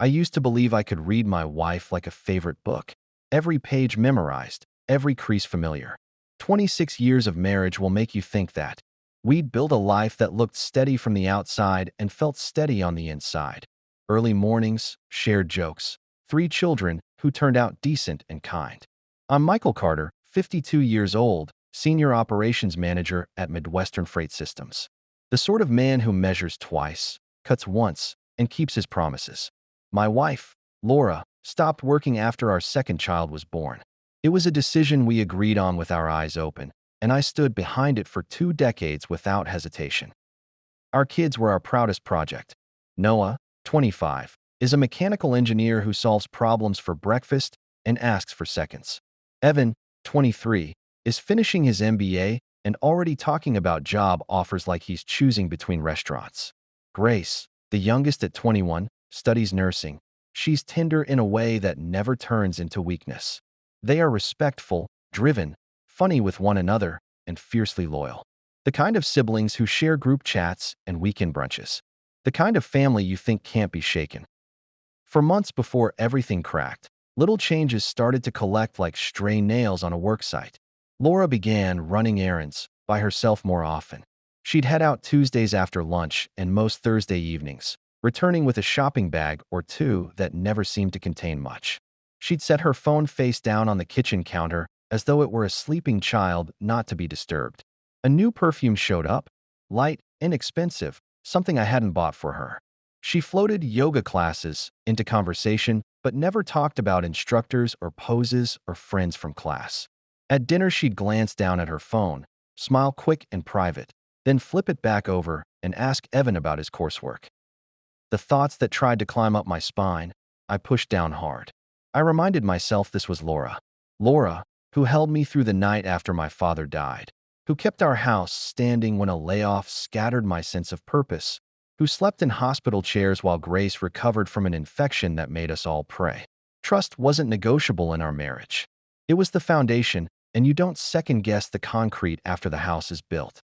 I used to believe I could read my wife like a favorite book. Every page memorized, every crease familiar. 26 years of marriage will make you think that. We'd built a life that looked steady from the outside and felt steady on the inside. Early mornings, shared jokes, 3 children who turned out decent and kind. I'm Michael Carter, 52 years old, Senior Operations Manager at Midwestern Freight Systems. The sort of man who measures twice, cuts once, and keeps his promises. My wife, Laura, stopped working after our second child was born. It was a decision we agreed on with our eyes open, and I stood behind it for 2 decades without hesitation. Our kids were our proudest project. Noah, 25, is a mechanical engineer who solves problems for breakfast and asks for seconds. Evan, 23, is finishing his MBA and already talking about job offers like he's choosing between restaurants. Grace, the youngest at 21, studies nursing. She's tender in a way that never turns into weakness. They are respectful, driven, funny with one another, and fiercely loyal. The kind of siblings who share group chats and weekend brunches. The kind of family you think can't be shaken. For months before everything cracked, little changes started to collect like stray nails on a work site. Laura began running errands by herself more often. She'd head out Tuesdays after lunch and most Thursday evenings, returning with a shopping bag or two that never seemed to contain much. She'd set her phone face down on the kitchen counter as though it were a sleeping child not to be disturbed. A new perfume showed up, light, inexpensive, something I hadn't bought for her. She floated yoga classes into conversation, but never talked about instructors or poses or friends from class. At dinner, she'd glance down at her phone, smile quick and private, then flip it back over and ask Evan about his coursework. The thoughts that tried to climb up my spine, I pushed down hard. I reminded myself this was Laura. Laura, who held me through the night after my father died, who kept our house standing when a layoff scattered my sense of purpose, who slept in hospital chairs while Grace recovered from an infection that made us all pray. Trust wasn't negotiable in our marriage. It was the foundation, and you don't second-guess the concrete after the house is built.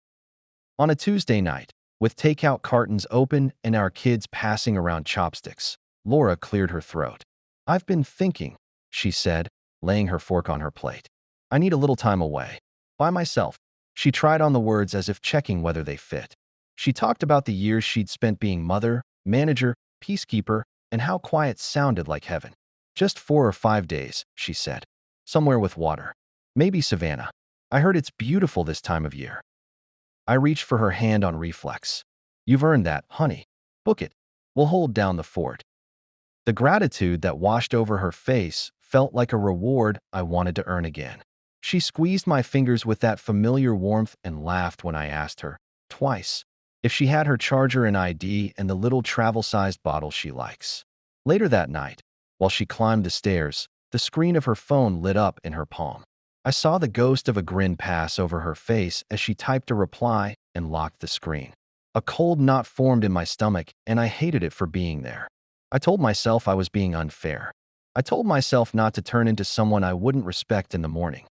On a Tuesday night, with takeout cartons open and our kids passing around chopsticks, Laura cleared her throat. "I've been thinking," she said, laying her fork on her plate. "I need a little time away. By myself." She tried on the words as if checking whether they fit. She talked about the years she'd spent being mother, manager, peacekeeper, and how quiet sounded like heaven. "Just 4 or 5 days," she said. "Somewhere with water. Maybe Savannah. I heard it's beautiful this time of year." I reached for her hand on reflex. "You've earned that, honey. Book it. We'll hold down the fort." The gratitude that washed over her face felt like a reward I wanted to earn again. She squeezed my fingers with that familiar warmth and laughed when I asked her, twice, if she had her charger and ID and the little travel-sized bottle she likes. Later that night, while she climbed the stairs, the screen of her phone lit up in her palm. I saw the ghost of a grin pass over her face as she typed a reply and locked the screen. A cold knot formed in my stomach, and I hated it for being there. I told myself I was being unfair. I told myself not to turn into someone I wouldn't respect in the morning.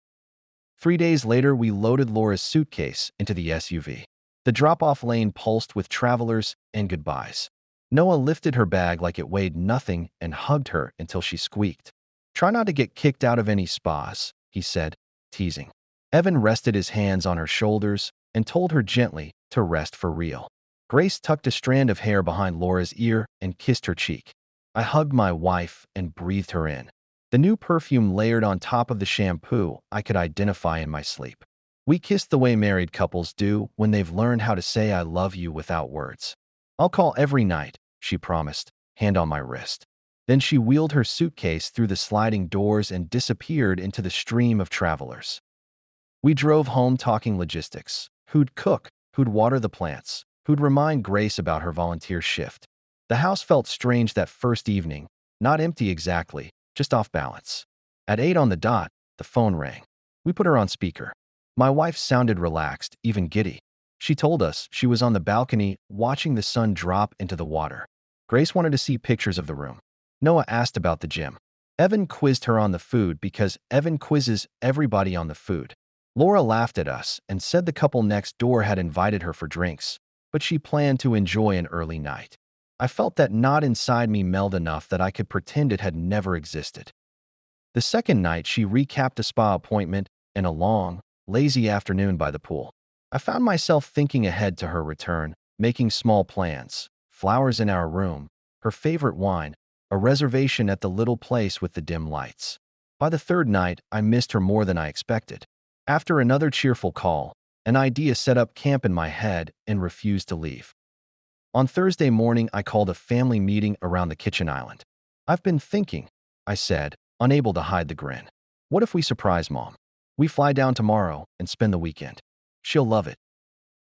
3 days later, we loaded Laura's suitcase into the SUV. The drop-off lane pulsed with travelers and goodbyes. Noah lifted her bag like it weighed nothing and hugged her until she squeaked. "Try not to get kicked out of any spas," he said, teasing. Evan rested his hands on her shoulders and told her gently to rest for real. Grace tucked a strand of hair behind Laura's ear and kissed her cheek. I hugged my wife and breathed her in. The new perfume layered on top of the shampoo I could identify in my sleep. We kissed the way married couples do when they've learned how to say "I love you" without words. "I'll call every night," she promised, hand on my wrist. Then she wheeled her suitcase through the sliding doors and disappeared into the stream of travelers. We drove home talking logistics. Who'd cook? Who'd water the plants? Who'd remind Grace about her volunteer shift? The house felt strange that first evening, not empty exactly, just off balance. At 8 on the dot, the phone rang. We put her on speaker. My wife sounded relaxed, even giddy. She told us she was on the balcony watching the sun drop into the water. Grace wanted to see pictures of the room. Noah asked about the gym. Evan quizzed her on the food because Evan quizzes everybody on the food. Laura laughed at us and said the couple next door had invited her for drinks, but she planned to enjoy an early night. I felt that knot inside me meld enough that I could pretend it had never existed. The second night, she recapped a spa appointment and a long, lazy afternoon by the pool. I found myself thinking ahead to her return, making small plans, flowers in our room, her favorite wine, a reservation at the little place with the dim lights. By the third night, I missed her more than I expected. After another cheerful call, an idea set up camp in my head and refused to leave. On Thursday morning, I called a family meeting around the kitchen island. "I've been thinking," I said, unable to hide the grin. "What if we surprise Mom? We fly down tomorrow and spend the weekend. She'll love it."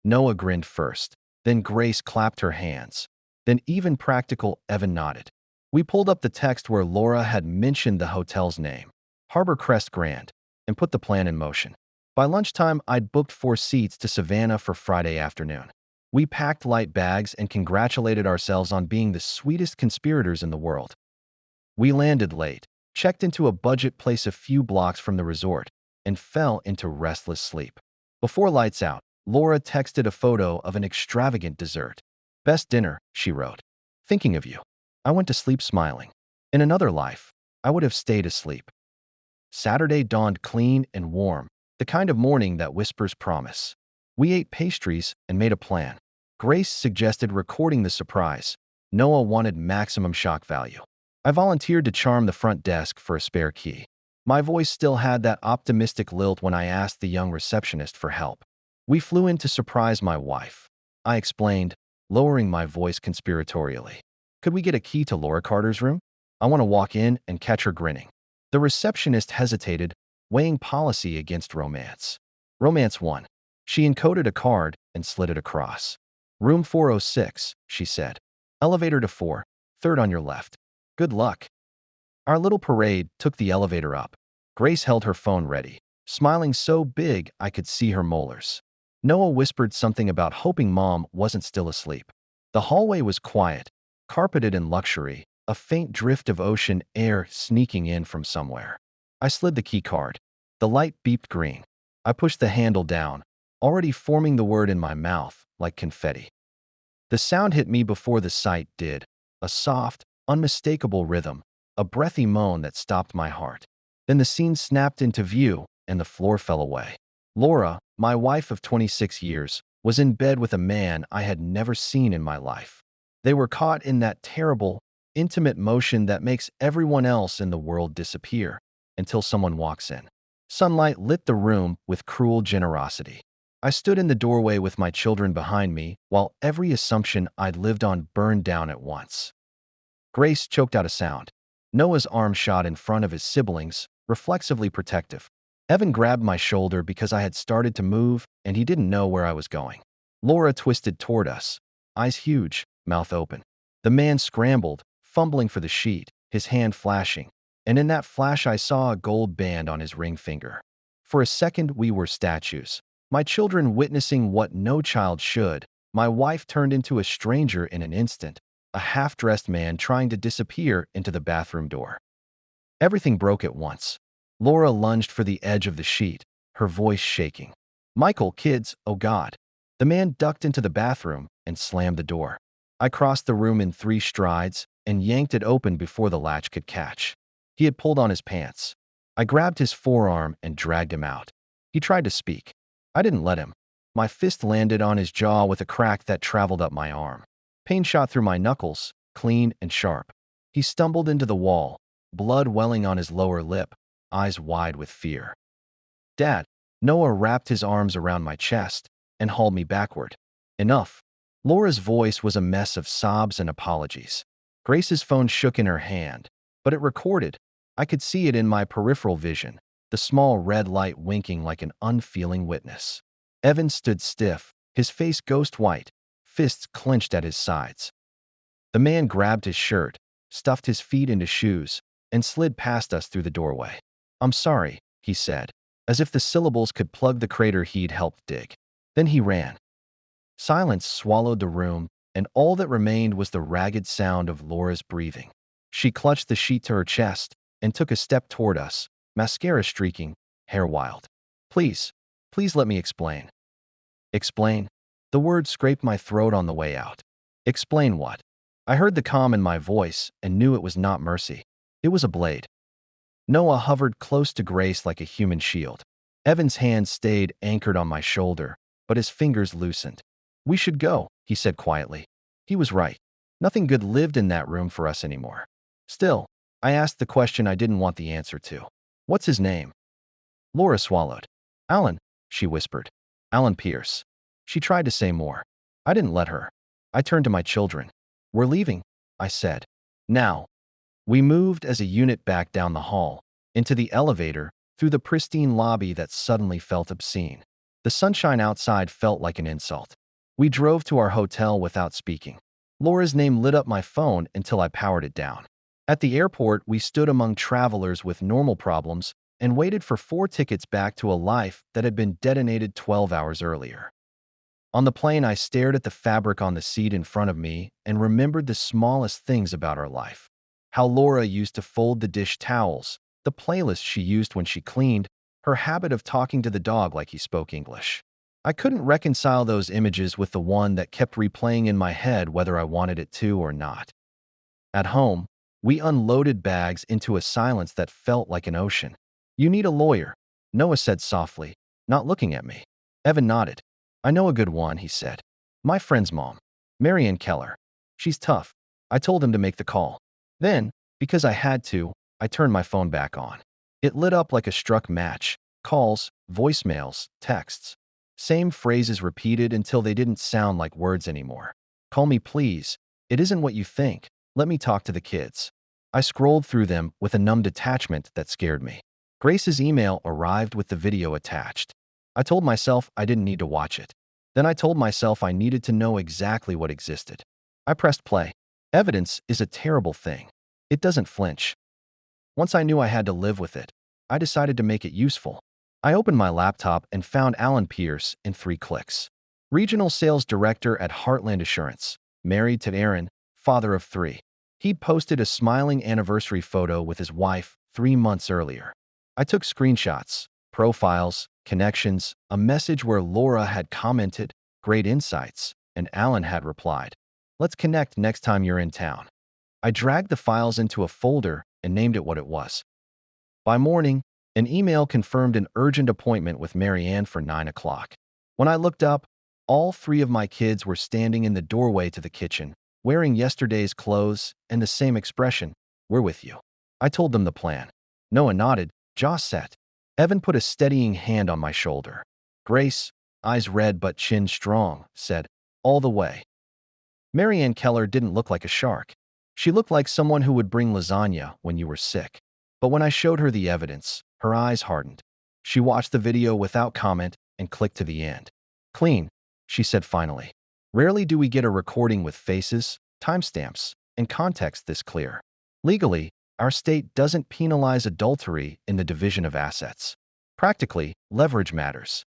Noah grinned first, then Grace clapped her hands. Then even practical Evan nodded. We pulled up the text where Laura had mentioned the hotel's name, Harbor Crest Grand, and put the plan in motion. By lunchtime, I'd booked 4 seats to Savannah for Friday afternoon. We packed light bags and congratulated ourselves on being the sweetest conspirators in the world. We landed late, checked into a budget place a few blocks from the resort, and fell into restless sleep. Before lights out, Laura texted a photo of an extravagant dessert. "Best dinner," she wrote. "Thinking of you." I went to sleep smiling. In another life, I would have stayed asleep. Saturday dawned clean and warm, the kind of morning that whispers promise. We ate pastries and made a plan. Grace suggested recording the surprise. Noah wanted maximum shock value. I volunteered to charm the front desk for a spare key. My voice still had that optimistic lilt when I asked the young receptionist for help. "We flew in to surprise my wife," I explained, lowering my voice conspiratorially. "Could we get a key to Laura Carter's room? I want to walk in and catch her grinning." The receptionist hesitated, weighing policy against romance. Romance won. She encoded a card and slid it across. "Room 406, she said. "Elevator to 4, third on your left. Good luck." Our little parade took the elevator up. Grace held her phone ready, smiling so big I could see her molars. Noah whispered something about hoping Mom wasn't still asleep. The hallway was quiet, carpeted in luxury, a faint drift of ocean air sneaking in from somewhere. I slid the key card. The light beeped green. I pushed the handle down, already forming the word in my mouth like confetti. The sound hit me before the sight did, a soft, unmistakable rhythm, a breathy moan that stopped my heart. Then the scene snapped into view and the floor fell away. Laura, my wife of 26 years, was in bed with a man I had never seen in my life. They were caught in that terrible, intimate motion that makes everyone else in the world disappear until someone walks in. Sunlight lit the room with cruel generosity. I stood in the doorway with my children behind me while every assumption I'd lived on burned down at once. Grace choked out a sound. Noah's arm shot in front of his siblings, reflexively protective. Evan grabbed my shoulder because I had started to move and he didn't know where I was going. Laura twisted toward us, eyes huge, mouth open. The man scrambled, fumbling for the sheet, his hand flashing, and in that flash I saw a gold band on his ring finger. For a second we were statues. My children witnessing what no child should. My wife turned into a stranger in an instant, a half-dressed man trying to disappear into the bathroom door. Everything broke at once. Laura lunged for the edge of the sheet, her voice shaking. "Michael, kids, oh God." The man ducked into the bathroom and slammed the door. I crossed the room in 3 strides and yanked it open before the latch could catch. He had pulled on his pants. I grabbed his forearm and dragged him out. He tried to speak. I didn't let him. My fist landed on his jaw with a crack that traveled up my arm. Pain shot through my knuckles, clean and sharp. He stumbled into the wall, blood welling on his lower lip, eyes wide with fear. "Dad." Noah wrapped his arms around my chest and hauled me backward. "Enough." Laura's voice was a mess of sobs and apologies. Grace's phone shook in her hand, but it recorded. I could see it in my peripheral vision, the small red light winking like an unfeeling witness. Evan stood stiff, his face ghost white, fists clenched at his sides. The man grabbed his shirt, stuffed his feet into shoes, and slid past us through the doorway. "I'm sorry," he said, as if the syllables could plug the crater he'd helped dig. Then he ran. Silence swallowed the room, and all that remained was the ragged sound of Laura's breathing. She clutched the sheet to her chest and took a step toward us, mascara streaking, hair wild. Please let me explain." "Explain?" The word scraped my throat on the way out. "Explain what?" I heard the calm in my voice and knew it was not mercy. It was a blade. Noah hovered close to Grace like a human shield. Evan's hand stayed anchored on my shoulder, but his fingers loosened. "We should go," he said quietly. He was right. Nothing good lived in that room for us anymore. Still, I asked the question I didn't want the answer to. "What's his name?" Laura swallowed. "Alan," she whispered. "Alan Pierce." She tried to say more. I didn't let her. I turned to my children. "We're leaving," I said. "Now." We moved as a unit back down the hall, into the elevator, through the pristine lobby that suddenly felt obscene. The sunshine outside felt like an insult. We drove to our hotel without speaking. Laura's name lit up my phone until I powered it down. At the airport, we stood among travelers with normal problems and waited for 4 tickets back to a life that had been detonated 12 hours earlier. On the plane, I stared at the fabric on the seat in front of me and remembered the smallest things about our life. How Laura used to fold the dish towels, the playlist she used when she cleaned, her habit of talking to the dog like he spoke English. I couldn't reconcile those images with the one that kept replaying in my head whether I wanted it to or not. At home, we unloaded bags into a silence that felt like an ocean. "You need a lawyer," Noah said softly, not looking at me. Evan nodded. "I know a good one," he said. "My friend's mom, Marianne Keller. She's tough." I told him to make the call. Then, because I had to, I turned my phone back on. It lit up like a struck match. Calls, voicemails, texts. Same phrases repeated until they didn't sound like words anymore. "Call me, please. It isn't what you think. Let me talk to the kids." I scrolled through them with a numb detachment that scared me. Grace's email arrived with the video attached. I told myself I didn't need to watch it. Then I told myself I needed to know exactly what existed. I pressed play. Evidence is a terrible thing. It doesn't flinch. Once I knew I had to live with it, I decided to make it useful. I opened my laptop and found Alan Pierce in 3 clicks. Regional Sales Director at Heartland Assurance, married to Aaron, father of 3. He'd posted a smiling anniversary photo with his wife 3 months earlier. I took screenshots, profiles, connections, a message where Laura had commented, "Great insights," and Alan had replied, "Let's connect next time you're in town." I dragged the files into a folder and named it what it was. By morning, an email confirmed an urgent appointment with Marianne for 9 o'clock. When I looked up, all 3 of my kids were standing in the doorway to the kitchen, wearing yesterday's clothes and the same expression, "We're with you." I told them the plan. Noah nodded, jaw set. Evan put a steadying hand on my shoulder. Grace, eyes red but chin strong, said, "All the way." Marianne Keller didn't look like a shark. She looked like someone who would bring lasagna when you were sick. But when I showed her the evidence, her eyes hardened. She watched the video without comment and clicked to the end. "Clean," she said finally. Rarely do we get a recording with faces, timestamps, and context this clear. Legally, our state doesn't penalize adultery in the division of assets. Practically, leverage matters.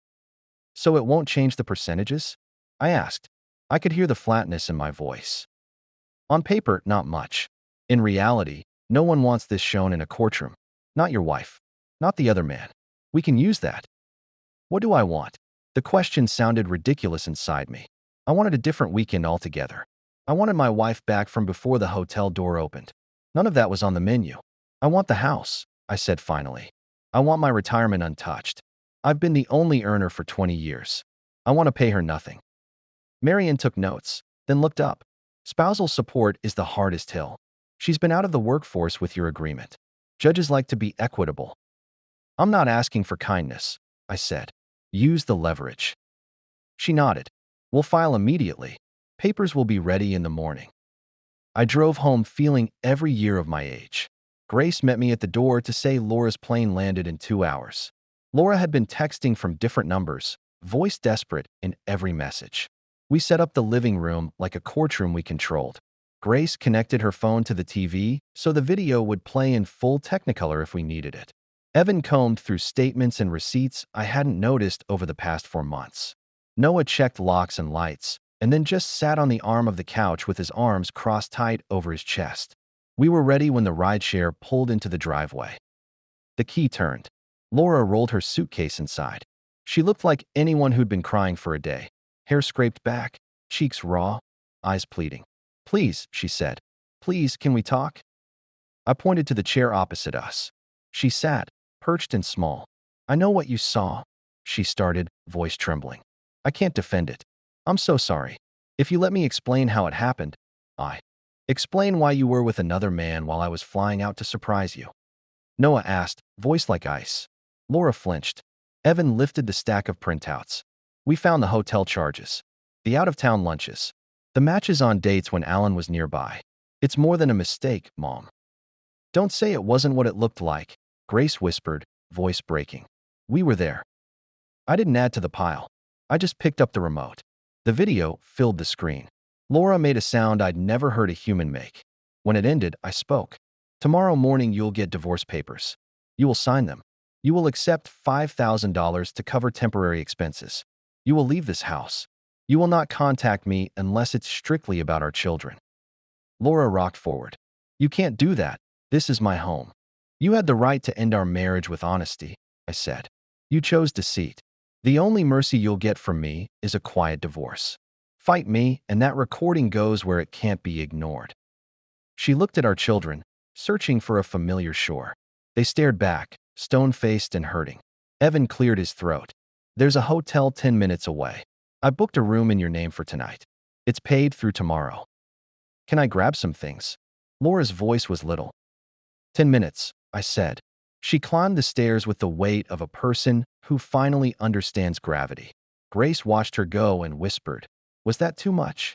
"So it won't change the percentages?" I asked. I could hear the flatness in my voice. "On paper, not much. In reality, no one wants this shown in a courtroom. Not your wife. Not the other man. We can use that." What do I want? The question sounded ridiculous inside me. I wanted a different weekend altogether. I wanted my wife back from before the hotel door opened. None of that was on the menu. "I want the house," I said finally. "I want my retirement untouched. I've been the only earner for 20 years. I want to pay her nothing." Marian took notes, then looked up. "Spousal support is the hardest hill. She's been out of the workforce with your agreement. Judges like to be equitable." "I'm not asking for kindness," I said. "Use the leverage." She nodded. "We'll file immediately. Papers will be ready in the morning." I drove home feeling every year of my age. Grace met me at the door to say Laura's plane landed in 2 hours. Laura had been texting from different numbers, voice desperate in every message. We set up the living room like a courtroom we controlled. Grace connected her phone to the TV so the video would play in full Technicolor if we needed it. Evan combed through statements and receipts I hadn't noticed over the past 4 months. Noah checked locks and lights, and then just sat on the arm of the couch with his arms crossed tight over his chest. We were ready when the rideshare pulled into the driveway. The key turned. Laura rolled her suitcase inside. She looked like anyone who'd been crying for a day. Hair scraped back, cheeks raw, eyes pleading. Please, she said. Please, can we talk? I pointed to the chair opposite us. She sat, perched and small. I know what you saw, she started, voice trembling. I can't defend it. I'm so sorry. If you let me explain how it happened, I explain why you were with another man while I was flying out to surprise you. Noah asked, voice like ice. Laura flinched. Evan lifted the stack of printouts. We found the hotel charges, the out-of-town lunches, the matches on dates when Alan was nearby. It's more than a mistake, Mom. Don't say it wasn't what it looked like, Grace whispered, voice breaking. We were there. I didn't add to the pile. I just picked up the remote. The video filled the screen. Laura made a sound I'd never heard a human make. When it ended, I spoke. Tomorrow morning you'll get divorce papers. You will sign them. You will accept $5,000 to cover temporary expenses. You will leave this house. You will not contact me unless it's strictly about our children. Laura rocked forward. You can't do that. This is my home. You had the right to end our marriage with honesty, I said. You chose deceit. The only mercy you'll get from me is a quiet divorce. Fight me, and that recording goes where it can't be ignored. She looked at our children, searching for a familiar shore. They stared back, stone-faced and hurting. Evan cleared his throat. There's a hotel 10 minutes away. I booked a room in your name for tonight. It's paid through tomorrow. Can I grab some things? Laura's voice was little. 10 minutes, I said. She climbed the stairs with the weight of a person who finally understands gravity. Grace watched her go and whispered, was that too much?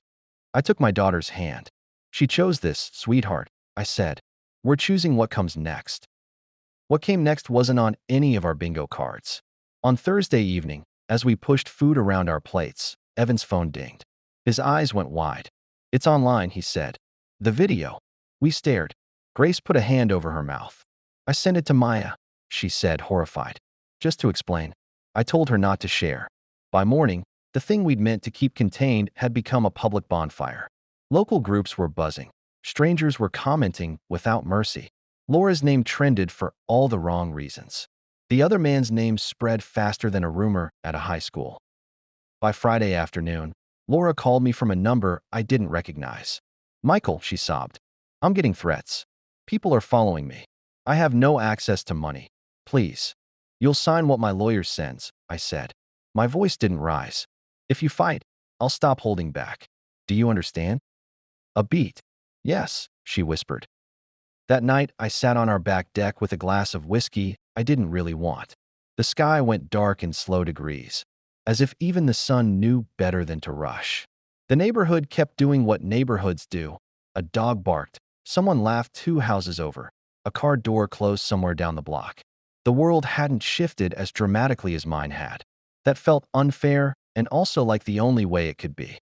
I took my daughter's hand. She chose this, sweetheart, I said. We're choosing what comes next. What came next wasn't on any of our bingo cards. On Thursday evening, as we pushed food around our plates, Evan's phone dinged. His eyes went wide. It's online, he said. The video. We stared. Grace put a hand over her mouth. I sent it to Maya, she said, horrified. Just to explain. I told her not to share. By morning, the thing we'd meant to keep contained had become a public bonfire. Local groups were buzzing. Strangers were commenting without mercy. Laura's name trended for all the wrong reasons. The other man's name spread faster than a rumor at a high school. By Friday afternoon, Laura called me from a number I didn't recognize. Michael, she sobbed. I'm getting threats. People are following me. I have no access to money. Please. You'll sign what my lawyer sends, I said. My voice didn't rise. If you fight, I'll stop holding back. Do you understand? A beat. Yes, she whispered. That night, I sat on our back deck with a glass of whiskey I didn't really want. The sky went dark in slow degrees, as if even the sun knew better than to rush. The neighborhood kept doing what neighborhoods do. A dog barked. Someone laughed 2 houses over. A car door closed somewhere down the block. The world hadn't shifted as dramatically as mine had. That felt unfair and also like the only way it could be.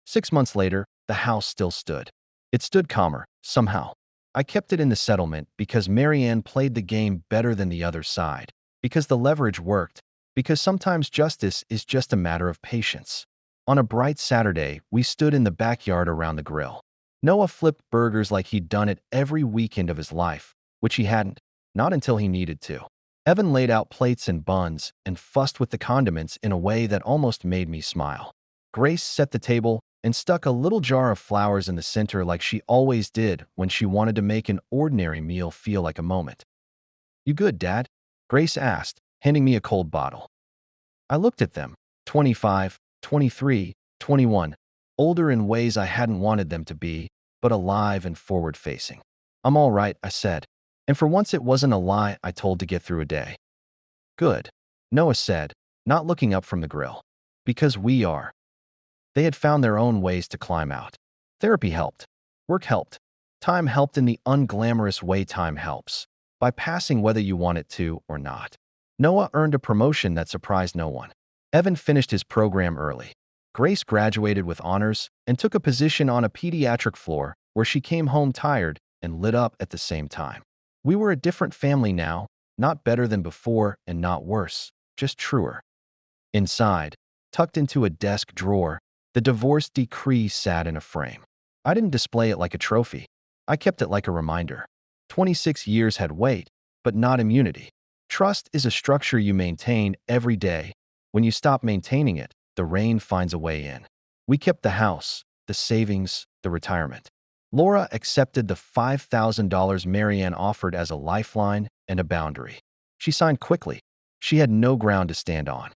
6 months later, the house still stood. It stood calmer, somehow. I kept it in the settlement because Marianne played the game better than the other side, because the leverage worked, because sometimes justice is just a matter of patience. On a bright Saturday, we stood in the backyard around the grill. Noah flipped burgers like he'd done it every weekend of his life, which he hadn't, not until he needed to. Evan laid out plates and buns and fussed with the condiments in a way that almost made me smile. Grace set the table and stuck a little jar of flowers in the center like she always did when she wanted to make an ordinary meal feel like a moment. You good, Dad? Grace asked, handing me a cold bottle. I looked at them, 25, 23, 21, older in ways I hadn't wanted them to be, but alive and forward-facing. I'm all right, I said, and for once it wasn't a lie I told to get through a day. Good, Noah said, not looking up from the grill. Because we are. They had found their own ways to climb out. Therapy helped. Work helped. Time helped in the unglamorous way time helps, by passing whether you want it to or not. Noah earned a promotion that surprised no one. Evan finished his program early. Grace graduated with honors and took a position on a pediatric floor where she came home tired and lit up at the same time. We were a different family now, not better than before and not worse, just truer. Inside, tucked into a desk drawer, the divorce decree sat in a frame. I didn't display it like a trophy. I kept it like a reminder. 26 years had weight, but not immunity. Trust is a structure you maintain every day. When you stop maintaining it, the rain finds a way in. We kept the house, the savings, the retirement. Laura accepted the $5,000 Marianne offered as a lifeline and a boundary. She signed quickly. She had no ground to stand on.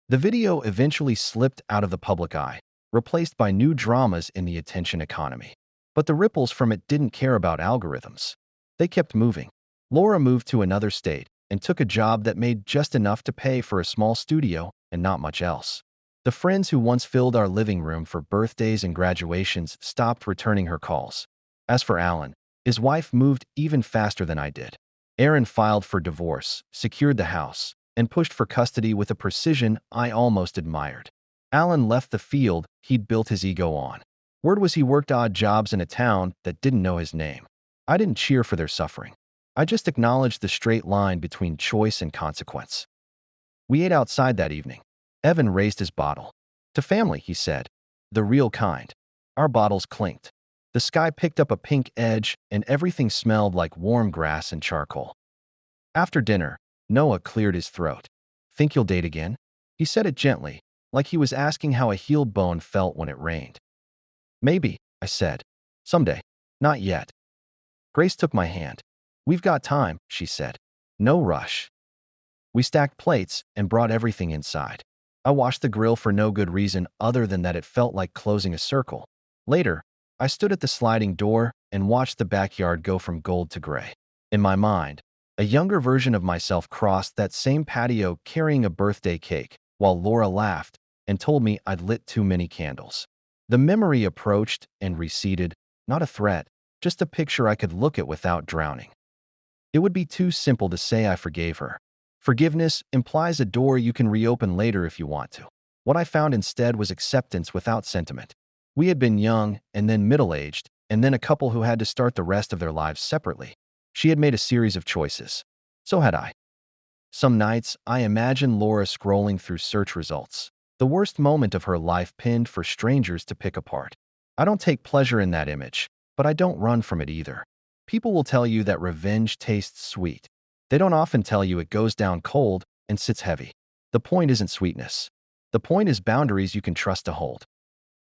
The video eventually slipped out of the public eye, replaced by new dramas in the attention economy. But the ripples from it didn't care about algorithms. They kept moving. Laura moved to another state and took a job that made just enough to pay for a small studio and not much else. The friends who once filled our living room for birthdays and graduations stopped returning her calls. As for Alan, his wife moved even faster than I did. Aaron filed for divorce, secured the house, and pushed for custody with a precision I almost admired. Alan left the field he'd built his ego on. Word was he worked odd jobs in a town that didn't know his name. I didn't cheer for their suffering. I just acknowledged the straight line between choice and consequence. We ate outside that evening. Evan raised his bottle. To family, he said. The real kind. Our bottles clinked. The sky picked up a pink edge, and everything smelled like warm grass and charcoal. After dinner, Noah cleared his throat. Think you'll date again? He said it gently, like he was asking how a healed bone felt when it rained. Maybe, I said. Someday. Not yet. Grace took my hand. We've got time, she said. No rush. We stacked plates and brought everything inside. I washed the grill for no good reason other than that it felt like closing a circle. Later, I stood at the sliding door and watched the backyard go from gold to gray. In my mind, a younger version of myself crossed that same patio carrying a birthday cake, while Laura laughed and told me I'd lit too many candles. The memory approached and receded, not a threat, just a picture I could look at without drowning. It would be too simple to say I forgave her. Forgiveness implies a door you can reopen later if you want to. What I found instead was acceptance without sentiment. We had been young and then middle-aged, and then a couple who had to start the rest of their lives separately. She had made a series of choices. So had I. Some nights, I imagine Laura scrolling through search results, the worst moment of her life pinned for strangers to pick apart. I don't take pleasure in that image, but I don't run from it either. People will tell you that revenge tastes sweet. They don't often tell you it goes down cold and sits heavy. The point isn't sweetness. The point is boundaries you can trust to hold.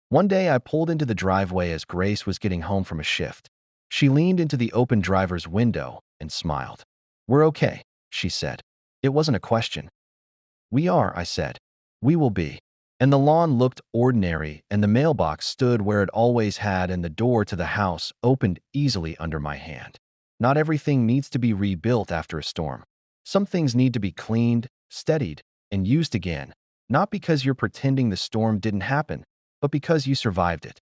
One day I pulled into the driveway as Grace was getting home from a shift. She leaned into the open driver's window and smiled. We're okay, she said. It wasn't a question. We are, I said. We will be. And the lawn looked ordinary, and the mailbox stood where it always had, and the door to the house opened easily under my hand. Not everything needs to be rebuilt after a storm. Some things need to be cleaned, steadied, and used again, not because you're pretending the storm didn't happen, but because you survived it.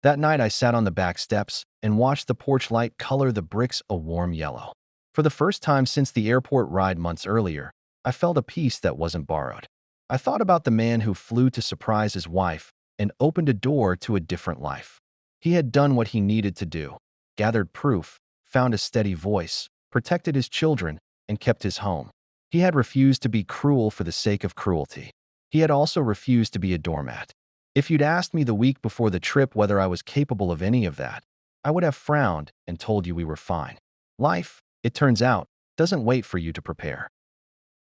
That night I sat on the back steps and watched the porch light color the bricks a warm yellow. For the first time since the airport ride months earlier, I felt a peace that wasn't borrowed. I thought about the man who flew to surprise his wife and opened a door to a different life. He had done what he needed to do, gathered proof, found a steady voice, protected his children, and kept his home. He had refused to be cruel for the sake of cruelty. He had also refused to be a doormat. If you'd asked me the week before the trip whether I was capable of any of that, I would have frowned and told you we were fine. Life, it turns out, doesn't wait for you to prepare.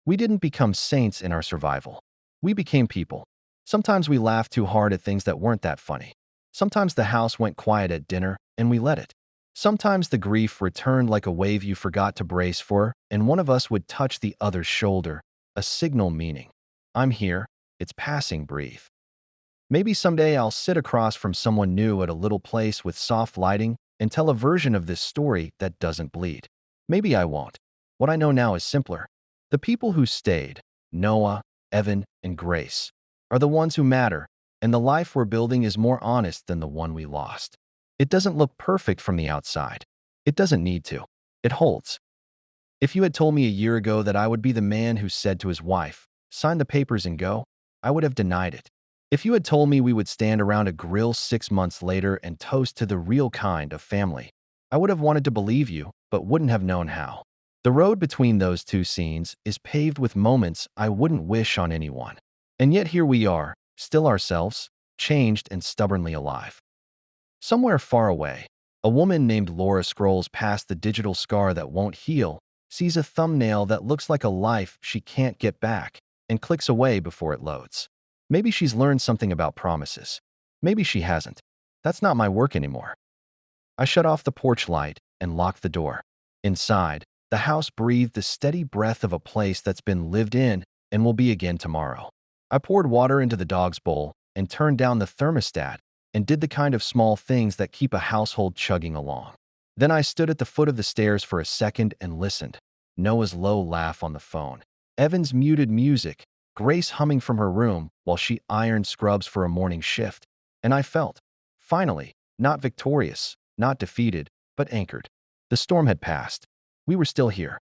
We didn't become saints in our survival. We became people. Sometimes we laughed too hard at things that weren't that funny. Sometimes the house went quiet at dinner, and we let it. Sometimes the grief returned like a wave you forgot to brace for, and one of us would touch the other's shoulder, a signal meaning, I'm here, it's passing, breathe. Maybe someday I'll sit across from someone new at a little place with soft lighting and tell a version of this story that doesn't bleed. Maybe I won't. What I know now is simpler. The people who stayed, Noah, Evan, and Grace, are the ones who matter, and the life we're building is more honest than the one we lost. It doesn't look perfect from the outside. It doesn't need to. It holds. If you had told me a year ago that I would be the man who said to his wife, sign the papers and go, I would have denied it. If you had told me we would stand around a grill 6 months later and toast to the real kind of family, I would have wanted to believe you, but wouldn't have known how. The road between those two scenes is paved with moments I wouldn't wish on anyone. And yet here we are, still ourselves, changed and stubbornly alive. Somewhere far away, a woman named Laura scrolls past the digital scar that won't heal, sees a thumbnail that looks like a life she can't get back, and clicks away before it loads. Maybe she's learned something about promises. Maybe she hasn't. That's not my work anymore. I shut off the porch light and locked the door. Inside, the house breathed the steady breath of a place that's been lived in and will be again tomorrow. I poured water into the dog's bowl and turned down the thermostat and did the kind of small things that keep a household chugging along. Then I stood at the foot of the stairs for a second and listened. Noah's low laugh on the phone, Evan's muted music, Grace humming from her room while she ironed scrubs for a morning shift. And I felt, finally, not victorious, not defeated, but anchored. The storm had passed. We were still here,